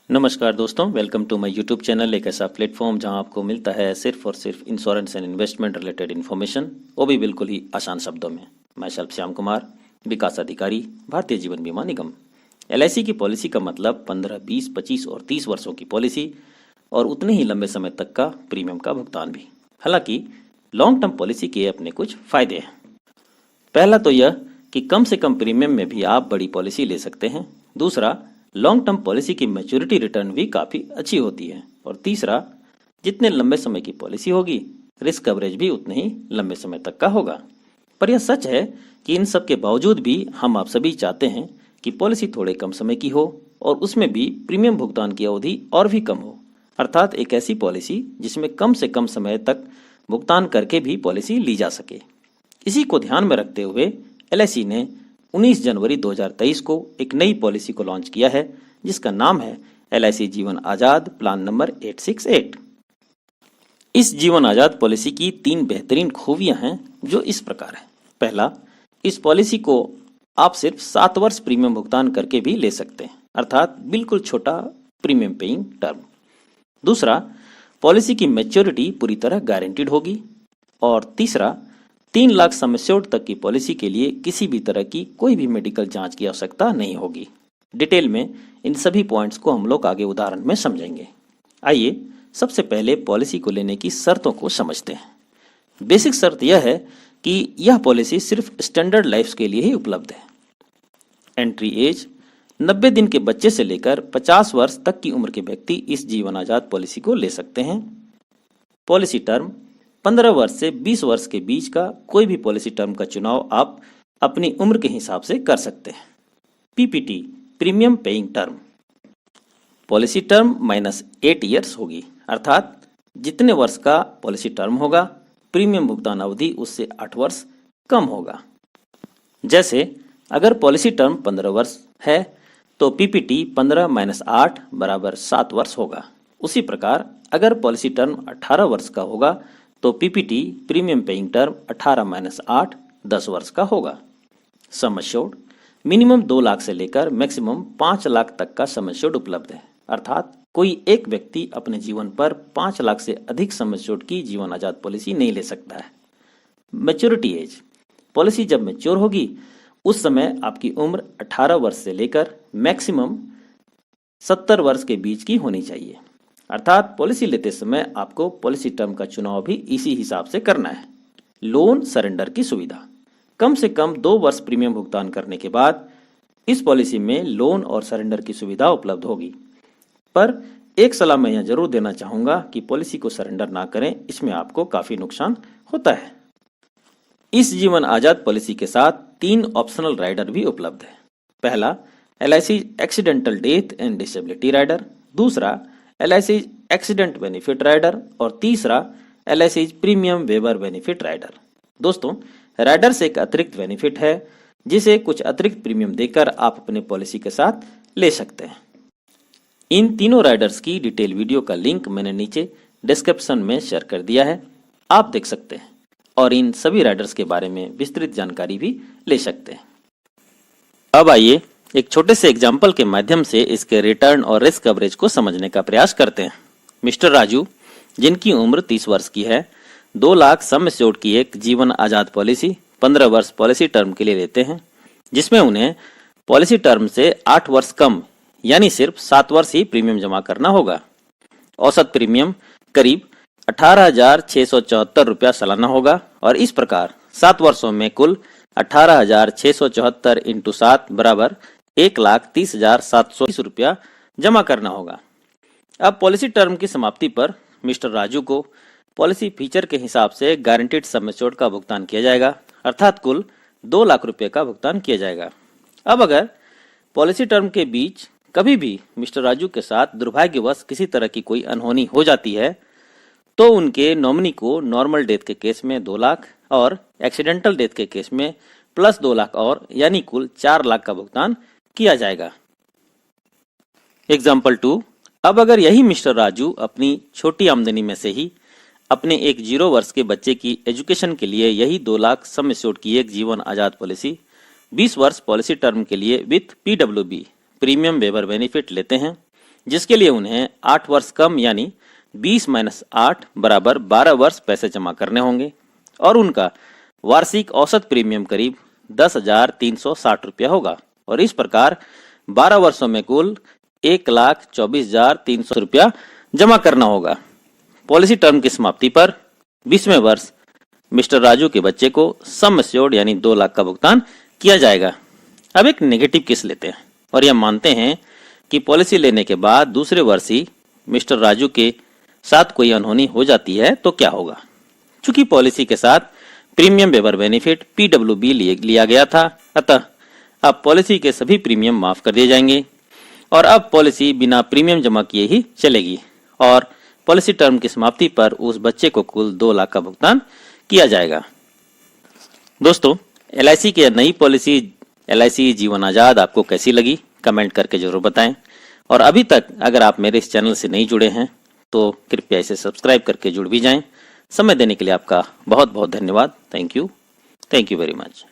नमस्कार दोस्तों, welcome to my YouTube channel. एक ऐसा प्लेटफॉर्म जहां आपको मिलता है सिर्फ और सिर्फ insurance and investment related information, वो भी बिल्कुल ही आसान शब्दों में। मैं शल्भ श्याम कुमार, विकास अधिकारी, भारतीय जीवन बीमा निगम। एलआईसी की पॉलिसी का मतलब 15, 20, 25 और 30 वर्षों की पॉलिसी और उतने ही लंबे समय तक का प्रीमियम का भुगतान भी। हालांकि लॉन्ग टर्म पॉलिसी के अपने कुछ फायदे हैं। पहला तो यह कि कम से कम प्रीमियम में भी आप बड़ी पॉलिसी ले सकते हैं। दूसरा, लॉन्ग टर्म पॉलिसी की मैच्योरिटी रिटर्न भी काफ़ी अच्छी होती है। और तीसरा, जितने लंबे समय की पॉलिसी होगी, रिस्क कवरेज भी उतने ही लंबे समय तक का होगा। पर यह सच है कि इन सब के बावजूद भी हम आप सभी चाहते हैं कि पॉलिसी थोड़े कम समय की हो और उसमें भी प्रीमियम भुगतान की अवधि और भी कम हो, अर्थात एक ऐसी पॉलिसी जिसमें कम से कम समय तक भुगतान करके भी पॉलिसी ली जा सके। इसी को ध्यान में रखते हुए एलआईसी ने 19 जनवरी 2023 को एक नई पॉलिसी को लॉन्च किया है, जिसका नाम है एलआईसी जीवन आजाद प्लान नंबर 868। इस जीवन आजाद पॉलिसी की 3 बेहतरीन खूबियां हैं, जो इस प्रकार है। पहला, इस पॉलिसी को आप सिर्फ 7 वर्ष प्रीमियम भुगतान करके भी ले सकते हैं, अर्थात बिल्कुल छोटा प्रीमियम पेइंग टर्म। दूसरा, पॉलिसी की मैच्योरिटी पूरी तरह गारंटीड होगी। और तीसरा, 3 लाख सम एश्योर्ड तक की पॉलिसी के लिए किसी भी तरह की कोई भी मेडिकल जांच की आवश्यकता नहीं होगी। डिटेल में इन सभी पॉइंट्स को हम लोग आगे उदाहरण में समझेंगे। आइए सबसे पहले पॉलिसी को लेने की शर्तों को समझते हैं। बेसिक शर्त यह है कि यह पॉलिसी सिर्फ स्टैंडर्ड लाइफ के लिए ही उपलब्ध है। एंट्री एज 90 दिन के बच्चे से लेकर 50 वर्ष तक की उम्र के व्यक्ति इस जीवन आजाद पॉलिसी को ले सकते हैं। पॉलिसी टर्म 15 वर्ष से 20 वर्ष के बीच का कोई भी पॉलिसी टर्म का चुनाव आप अपनी उम्र के हिसाब से कर सकते हैं। PPT premium paying term, policy term -8 years होगी, अर्थात जितने वर्ष का पॉलिसी टर्म होगा, प्रीमियम भुगतान अवधि उससे 8 वर्ष कम होगा। जैसे अगर पॉलिसी टर्म 15 वर्ष है तो पीपीटी 15 - 8 बराबर 7 वर्ष होगा। उसी प्रकार अगर पॉलिसी टर्म 18 वर्ष का होगा तो पीपीटी प्रीमियम पेइंग टर्म 18 - 8 10 वर्ष का होगा। सम एश्योर्ड मिनिमम 2 लाख से लेकर मैक्सिमम 5 लाख तक का सम एश्योर्ड उपलब्ध है, अर्थात कोई एक व्यक्ति अपने जीवन पर 5 लाख से अधिक सम एश्योर्ड की जीवन आजाद पॉलिसी नहीं ले सकता है। मैच्योरिटी एज, पॉलिसी जब मैच्योर होगी उस समय आपकी उम्र 18 वर्ष से लेकर मैक्सिमम 70 वर्ष के बीच की होनी चाहिए, अर्थात पॉलिसी लेते समय आपको पॉलिसी टर्म का चुनाव भी इसी हिसाब से करना है। लोन सरेंडर की सुविधा, कम से कम 2 वर्ष प्रीमियम भुगतान करने के बाद इस पॉलिसी में लोन और सरेंडर की सुविधा उपलब्ध होगी। पर एक सलाह मैं यह जरूर देना चाहूंगा कि पॉलिसी को सरेंडर ना करें, इसमें आपको काफी नुकसान होता है। इस जीवन आजाद पॉलिसी के साथ 3 ऑप्शनल राइडर भी उपलब्ध है। पहला, LIC accidental death and disability rider. दूसरा, एलआईसी एक्सीडेंट बेनिफिट राइडर। और तीसरा, LIC premium waiver benefit rider. दोस्तों, राइडर से एक अतिरिक्त बेनिफिट है जिसे कुछ अतिरिक्त प्रीमियम देकर आप अपने पॉलिसी के साथ ले सकते हैं। इन तीनों राइडर्स की डिटेल वीडियो का लिंक मैंने नीचे डिस्क्रिप्शन में शेयर कर दिया है, आप देख सकते हैं और इन सभी राइडर्स के बारे में विस्तृत जानकारी भी ले सकते हैं। अब आइए एक छोटे से एग्जाम्पल के माध्यम से इसके रिटर्न और रिस्क कवरेज को समझने का प्रयास करते हैं। मिस्टर राजू, जिनकी उम्र 30 वर्ष की है, 2 लाख सम एश्योर्ड की एक जीवन आजाद पॉलिसी 15 वर्ष पॉलिसी टर्म के लिए लेते हैं, जिसमें उन्हें पॉलिसी टर्म से 8 वर्ष कम यानी सिर्फ 7 वर्ष ही प्रीमियम जमा करना होगा। औसत प्रीमियम करीब 18,674 रुपया सालाना होगा और इस प्रकार 7 वर्षों में कुल 18,674 × 7 बराबर 1,30,720 रुपया जमा करना होगा। अब पॉलिसी टर्म की समाप्ति पर मिस्टर राजू को पॉलिसी फीचर के हिसाब से गारंटीड सम एश्योर्ड का भुगतान किया जाएगा, अर्थात कुल 2 लाख रुपए का भुगतान किया जाएगा। अब अगर पॉलिसी टर्म के बीच कभी भी मिस्टर राजू के साथ दुर्भाग्यवश किसी तरह की कोई अनहोनी हो जाती है तो उनके नॉमिनी को नॉर्मल डेथ के केस में 2 लाख और एक्सीडेंटल डेथ के केस में प्लस 2 लाख और यानी कुल 4 लाख का भुगतान किया जाएगा। एग्जाम्पल 2, अब अगर यही मिस्टर राजू अपनी छोटी आमदनी में से ही अपने एक 0 वर्ष के बच्चे की एजुकेशन के लिए यही 2 लाख सम एश्योर्ड की एक जीवन आजाद पॉलिसी 20 वर्ष पॉलिसी टर्म के लिए विथ पीडब्ल्यूबी प्रीमियम वेबर बेनिफिट लेते हैं जिसके लिए उन्हें 8 वर्ष कम यानी 20 - 8 बराबर 12 वर्ष पैसे जमा करने होंगे और उनका वार्षिक औसत प्रीमियम करीब 10,360 रुपया होगा और इस प्रकार 12 वर्षों में कुल 1,24,300 रुपया जमा करना होगा। पॉलिसी टर्म की समाप्ति पर 20वें वर्ष मिस्टर राजू के बच्चे को सम एश्योर्ड यानी 2 लाख का भुगतान किया जाएगा। अब एक नेगेटिव केस लेते हैं और यह मानते हैं कि पॉलिसी लेने के बाद दूसरे वर्ष ही मिस्टर राजू के साथ कोई अनहोनी हो जाती है तो क्या होगा। चूंकि पॉलिसी के साथ प्रीमियम वेवर बेनिफिट PWB लिया गया था, अतः अब पॉलिसी के सभी प्रीमियम माफ कर दिए जाएंगे और अब पॉलिसी बिना प्रीमियम जमा किए ही चलेगी और पॉलिसी टर्म की समाप्ति पर उस बच्चे को कुल 2 लाख का भुगतान किया जाएगा। दोस्तों, LIC की नई पॉलिसी LIC जीवन आजाद आपको कैसी लगी कमेंट करके जरूर बताएं और अभी तक अगर आप मेरे इस चैनल से नहीं जुड़े हैं तो कृपया इसे सब्सक्राइब करके जुड़ भी जाएं। समय देने के लिए आपका बहुत बहुत धन्यवाद। Thank you very much.